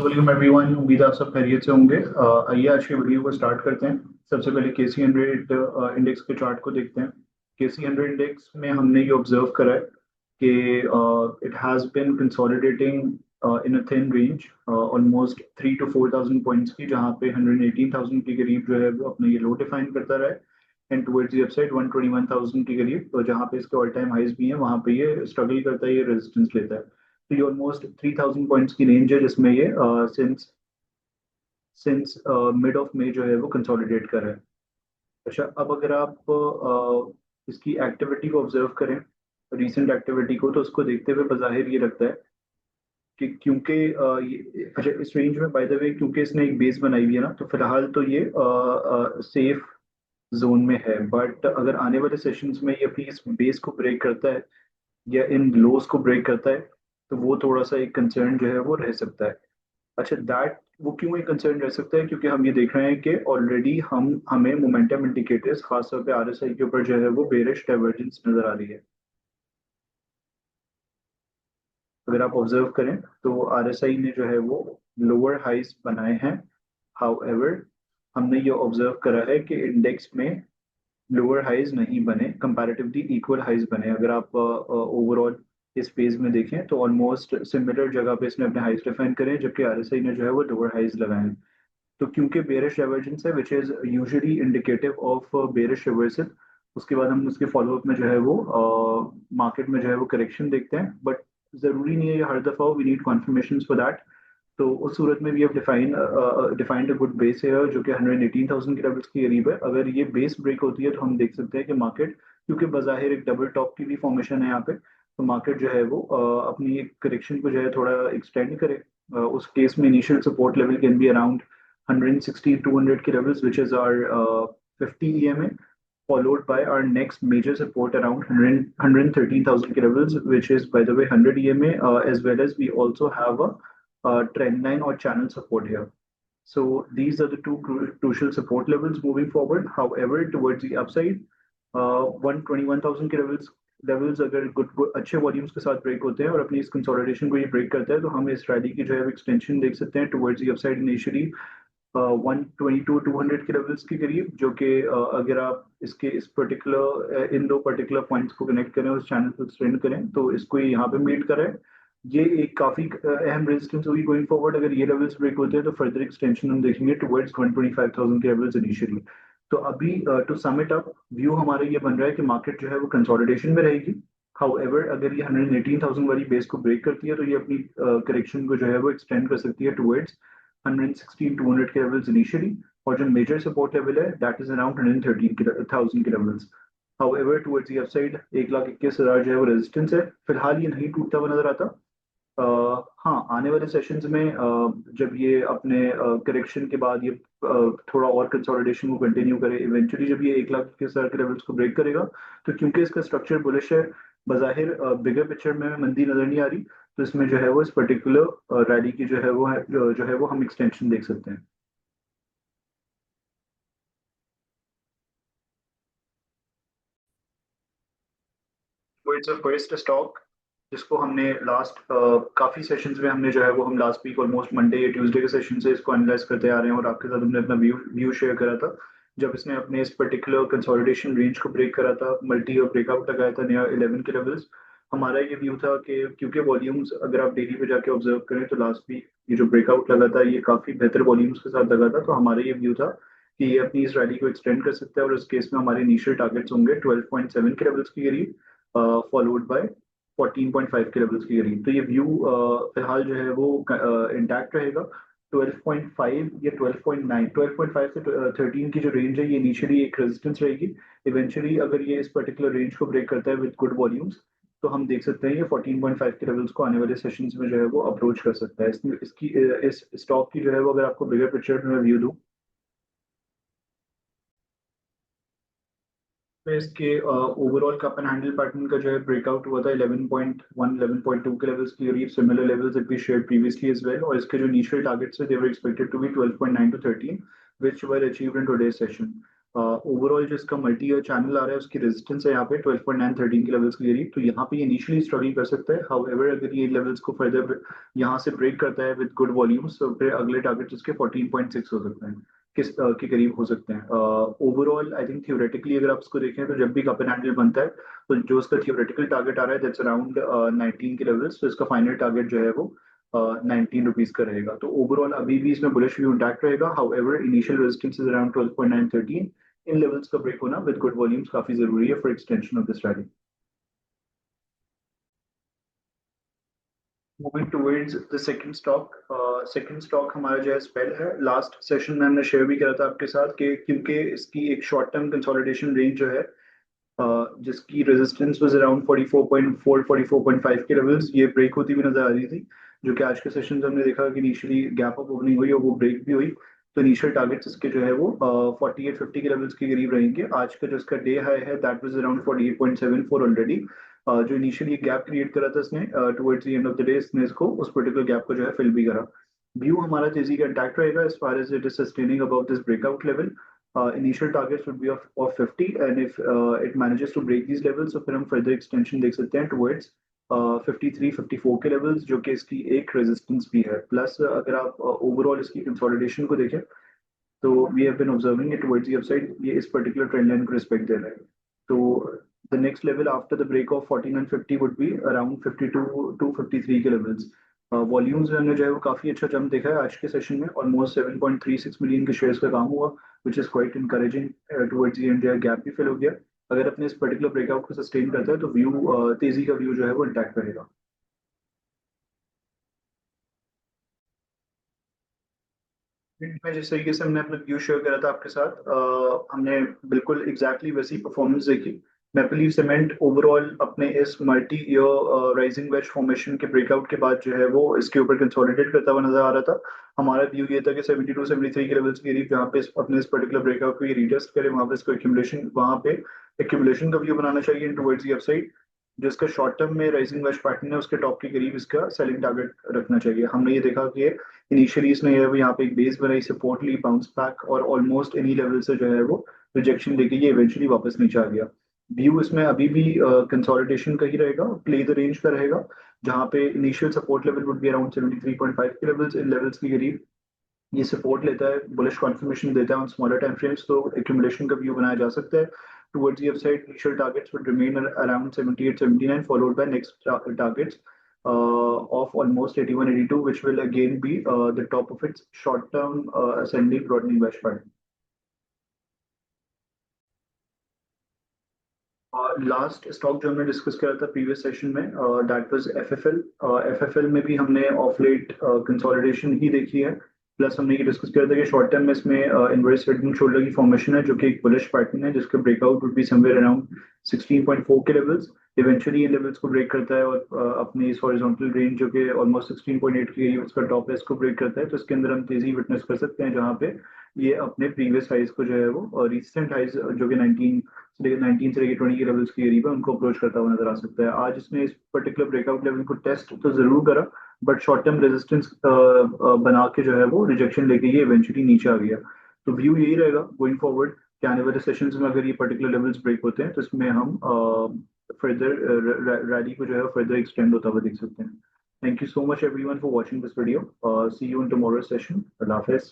अस्सलाम वालेकुम एवरीवन। उम्मीद है आप सब खैरियत से होंगे। आइए आज की वीडियो को स्टार्ट करते हैं। सबसे पहले KC100 इंडेक्स के चार्ट को देखते हैं। KC100 इंडेक्स में हमने ये ऑब्जर्व करा है कि it has been consolidating in a thin range almost 3 to 4,000 points की, जहाँ पे 118,000 के करीब जो है वो अपना ये लो डिफाइन करता रहा है। एंड टुवर्ड्स द अपसाइड 121,000 के करीब, तो जहाँ पे इसके ऑल टाइम हाइज भी हैं, वहाँ पे ये स्ट्रगल करता है, ये रेजिस्टेंस लेता है। तो ये ऑलमोस्ट 3,000 पॉइंट्स की रेंज है जिसमें ये since since mid of May जो है वो कंसोलिडेट कर रहा है। अच्छा, अब अगर आप इसकी एक्टिविटी को ऑब्जर्व करें, रीसेंट एक्टिविटी को, तो उसको देखते हुए बज़ाहिर ये लगता है कि क्योंकि अच्छा, इस रेंज में बाय द वे क्योंकि इसने एक बेस बनाई हुई है ना, तो फिलहाल तो ये सेफ जोन में है। बट अगर आने वाले सेशंस में ये अपनी इस बेस को ब्रेक करता है या इन लोस को ब्रेक करता है, तो वो थोड़ा सा एक कंसर्न जो है वो रह सकता है। अच्छा, दैट वो क्यों एक कंसर्न रह सकता है? क्योंकि हम ये देख रहे हैं कि ऑलरेडी हमें मोमेंटम इंडिकेटर्स, खासतौर पे RSI के ऊपर जो है वो बेरिश डाइवर्जेंस नजर आ रही है। अगर आप ऑब्जर्व करें तो RSI ने जो है वो लोअर हाइज बनाए हैं। हाउएवर, हमने ये ऑब्जर्व करा है कि इंडेक्स में लोअर हाइज नहीं बने, कंपैरेटिवली इक्वल हाइज बने। अगर आप ओवरऑल इस पेज में देखें तो ऑलमोस्ट सिमिलर जगह पे इसने अपने हाइज डिफाइन करे हैं, जबकि RSI ने जो है वो लोअर हाइज लगाए हैं। तो क्योंकि बेरिश डाइवर्जेंस है which is usually indicative of bearish reversal, उसके बाद हम उसके फॉलोअप में जो है वो मार्केट में जो है वो करेक्शन देखते हैं। बट जरूरी नहीं है ये हर दफा हो, we need confirmation for that. तो उस सूरत में we have defined a good base है जो कि 118,000 के लेवल्स के करीब है। अगर ये बेस ब्रेक होती है तो हम देख सकते हैं कि मार्केट, क्योंकि बाज़ाहिर एक डबल टॉप की भी फॉर्मेशन है यहाँ पे, तो मार्केट जो है वो अपनी एक करेक्शन को जो है थोड़ा एक्सटेंड करे। उस केस में initial support level can be around 160 200 के levels, which is our 50 EMA, followed by our next major support around 113,000 ke levels, which is by the way 100 EMA, as well as we also have a trend line or channel support here. So these are the two crucial support levels moving forward. However, towards the upside, 121,000 के levels अगर good अच्छे volumes के साथ break होते हैं और अपनी इस कंसोलिडेशन को ये ब्रेक करता है, तो हम इस रैली की जो है एक्सटेंशन देख सकते हैं टुवर्ड्स दी अपसाइड इनिशियली 122 200 के लेवल्स के करीब, जो कि अगर आप इसके इस पर्टिकुलर इन दो पर्टिकुलर पॉइंट्स को कनेक्ट करें, उस चैनल को एक्सटेंड करें, तो इसको ये यहाँ पे मीट करें। ये एक काफी अहम रेजिस्टेंस होगी गोइंग फॉरवर्ड। अगर ये लेवल्स ब्रेक होते हैं तो फर्दर एक्सटेंशन हम देखेंगे टुवर्ड्स 125,000 के लेवल्स इनिशियली। तो अभी to sum it up, view हमारा ये बन रहा है कि मार्केट जो है वो कंसोलिडेशन में रहेगी। हाउएवर, अगर ये 118,000 वाली बेस को ब्रेक करती है तो ये अपनी करेक्शन को जो है वो एक्सटेंड कर सकती है टुवर्ड्स 116 200 के लेवल्स इनिशियली। और जो मेजर सपोर्ट लेवल है दैट इज अराउंड 113,000 के levels. However, towards the upside 1,21,000 जो है वो रेजिस्टेंस है। फिलहाल ये नहीं टूटता हुआ नजर आता। हाँ, आने वाले सेशंस में जब ये अपने करेक्शन के बाद ये थोड़ा और कंसोलिडेशन को कंटिन्यू करे, इवेंचुअली जब ये 1,00,000 के लेवल्स को ब्रेक करेगा, तो क्योंकि इसका स्ट्रक्चर बुलिश है, बाहिर बिगर पिक्चर में मंदी नजर नहीं आ रही, तो इसमें जो है वो इस पर्टिकुलर रैली की जो है वो जो है वो हम एक्सटेंशन देख सकते हैं। वो इट्स अ फर्स्ट स्टॉक जिसको हमने लास्ट काफी सेशंस में हमने जो है वो हम लास्ट वीक ऑलमोस्ट मंडे या ट्यूसडे के सेशन से इसको एनालाइज करते आ रहे हैं, और आपके साथ हमने अपना व्यू व्यू शेयर करा था जब इसने अपने इस पर्टिकुलर कंसोलिडेशन रेंज को ब्रेक करा था, मल्टी और ब्रेकआउट लगाया था नया 11 के लेवल्स। हमारा ये व्यू था कि क्योंकि वॉल्यूम्स अगर आप डेली पे जाके ऑब्जर्व करें तो लास्ट वीक ये जो ब्रेकआउट लगा था ये काफी बेहतर वॉल्यूम्स के साथ लगा था, तो हमारा ये व्यू था कि ये अपनी इस रैली को एक्सटेंड कर सकता है, और इस केस में हमारे इनिशियल टारगेट्स होंगे 12.7 के लेवल्स के करीब, फॉलोड बाय 14.5 के लेवल्स के करीब। तो ये व्यू फिलहाल जो है वो इंटैक्ट रहेगा। 12.5 या 12.9, 12.5 से 13 की जो रेंज है ये इनिशियली एक रेजिस्टेंस रहेगी। इवेंचुअली अगर ये इस पर्टिकुलर रेंज को ब्रेक करता है विद गुड वॉल्यूम्स, तो हम देख सकते हैं ये 14.5 के लेवल्स को आने वाले सेशंस में जो है वो अप्रोच कर सकता है। इसकी इस स्टॉक की जो है वो अगर आपको बिगर पिक्चर में व्यू दूं, तो इसके overall cup and handle pattern का जो है ब्रेकआउट हुआ था 11.1 11.2 के लेवल्स के करीब, similar levels that we shared previously as well. और इसके जो इनिशियल टारगेट्स थे they were expected to be 12.9 to 13, which were achieved in today's session. Overall जो इसका मल्टी ईयर चैनल आ रहा है उसकी रेजिस्टेंस है यहाँ पे 12.913 के लेवल्स के करीब, तो यहाँ पे इनिशियली स्ट्रगल कर सकता है। हाउएवर अगर ये लेवल्स को फर्दर यहाँ से ब्रेक करता है विद गुड वॉल्यूम्स, तो फिर अगले टारगेट इसके 14.6 हो सकते हैं, के करीब हो सकते हैं। ओवरऑल आई थिंक थियोरेटिकली अगर आप इसको देखें तो जब भी कप एंड हैंडल बनता है तो जो इसका थियोरेटिकल टारगेट आ रहा है दैट्स अराउंड 19 के लेवल्स, तो इसका फाइनल टारगेट जो है वो 19 रुपीज का रहेगा। तो ओवरऑल अभी भी इसमें बुलिश व्यू इंटैक्ट रहेगा। However initial resistance is around 12.913। In levels का ब्रेक होना विद गुड वॉल्यूम्स काफी जरूरी है for extension of this rally. Moving towards the second stock हमारा जो है स्पेल है। लास्ट सेशन में हमने शेयर भी करा था आपके साथ कि क्योंकि इसकी एक शॉर्ट टर्म कंसोलिडेशन रेंज जो है जिसकी रेजिस्टेंस वाज अराउंड 44.4 44.5 के लेवल्स, ये ब्रेक होती हुई नजर आ रही थी, जो कि आज के सेशन में हमने देखा कि इनिशियली गैप अप ओपनिंग हुई और वो ब्रेक भी हुई। तो इनिशियल टारगेट्स इसके जो है वो 4850 के लेवल्स के करीब रहेंगे। आज का जो इसका डे हाई है दैट वाज अराउंड 48.74 ऑलरेडी। जो इनिशियली गैप क्रिएट करा था इसने towards the end of the day, इसने इसको उस पर्टिकुलर गैप को जो है फिल भी करा। व्यू हमारा तेजी का इंटैक्ट रहेगा as far as it is sustaining about this breakout level. Initial targets would be of 50, and if it manages to break these levels, तो फिर हम further extension देख सकते हैं towards 53 54 के levels, जो कि इसकी एक रेजिस्टेंस भी है। प्लस अगर आप ओवरऑल इसकी कंसोलिडेशन को देखें तो we have been observing it towards the upside, ये इस पर्टिकुलर ट्रेंड लाइन को रिस्पेक्ट दे रहा है। तो the next level after the break of 4950 would be around 52 to 53 के लेवल्स। वॉल्यूम्स में हमने जो है वो काफी अच्छा जंप देखा है आज के सेशन में, ऑलमोस्ट 7.36 मिलियन के शेयर्स का काम हुआ, which is quite encouraging. Towards the end gap भी फिल हो गया। अगर अपने इस पर्टिकुलर ब्रेकआउट को सस्टेन करता है तो व्यू तेजी का व्यू जो है वो इंटैक्ट रहेगा। में जिस तरीके से हमने अपना व्यू शेयर करा था आपके साथ, हमने बिल्कुल एग्जैक्टली वैसी परफॉर्मेंस देखी। मैपल लीफ सीमेंट ओवरऑल अपने इस multi year rising veg formation के ब्रेकआउट के बाद जो है वो इसके ऊपर कंसोलिडेट करता हुआ नजर आ रहा था। हमारा व्यू ये था कि 72 73 के लेवल्स के करीब जहाँ पे अपने इस पर्टिकुलर ब्रेकआउट को ये रीटेस्ट करे, वहां पे इसको एक्यूमुलेशन वहां पे एक्यूमुलेशन का व्यू बनाना चाहिए टुवर्ड्स द अपसाइड। जो इसका शॉर्ट टर्म में राइजिंग वेज पैटर्न है उसके टॉप के करीब इसका सेलिंग टारगेट रखना चाहिए। हमने ये देखा कि इनिशियली इसने ये यहाँ पे एक बेस बनाई, सपोर्ट ली, बाउंस बैक, और ऑलमोस्ट एनी लेवल से जो है वो रिजेक्शन लेके ये इवेंचुअली वापस नीचे आ गया। व्यू इसमें अभी भी कंसोलिडेशन का ही रहेगा, प्ले द रेंज का रहेगा, जहाँ पे initial support level would be around 73.5 के लेवल्स, इन लेवल्स के करीब ये सपोर्ट लेता है, बुलिश कॉन्फर्मेशन देता है ऑन स्मॉलर टाइम फ्रेम्स, तो एक्यूमुलेशन का व्यू बनाया जा सकता है। Towards the upside initial targets would remain around 78 79, followed by next targets of almost 81 82, which will again be the top of its short term ascending broadening wedge pattern. Last stock जो हमने discuss किया था previous session में that was FFL. FFL में भी हमने of late consolidation ही देखी है। प्लस हमने ये डिस्कस किया था कि शॉर्ट टर्म में इसमें इनवर्स हेड शोल्डर की फॉर्मेशन है, जो कि एक बुलिश पैटर्न है जिसका breakout would be somewhere around 16.4 के लेवल्स। इवेंचुअली ये लेवल्स को ब्रेक करता है और अपनी इस हॉरिजॉन्टल रेंज जो कि ऑलमोस्ट 16.8 की उसका टॉप है इसको ब्रेक करता है, तो इसके अंदर हम तेजी विटनेस कर सकते हैं, जहाँ पे ये अपने प्रीवियस हाइज को जो है वो रिसेंट हाइज जो कि 19 से लेकर 20 के लेवल्स के करीब है उनको अप्रोच करता हुआ नजर आ सकता है। आज इसने इस पर्टिकुलर ब्रेकआउट लेवल को टेस्ट तो जरूर करा, बट शॉर्ट टर्म रेजिस्टेंस बना के जो है वो रिजेक्शन लेके ये इवेंचुअली नीचे आ गया। तो व्यू यही रहेगा गोइंग फॉरवर्ड कि आने वाले सेशंस में अगर ये पर्टिकुलर लेवल्स ब्रेक होते हैं तो इसमें हम फर्दर रैली को जो है फर्दर एक्सटेंड होता हुआ देख सकते हैं। Thank you so much everyone for watching this video. See you in tomorrow session. अल्लाह हाफिज।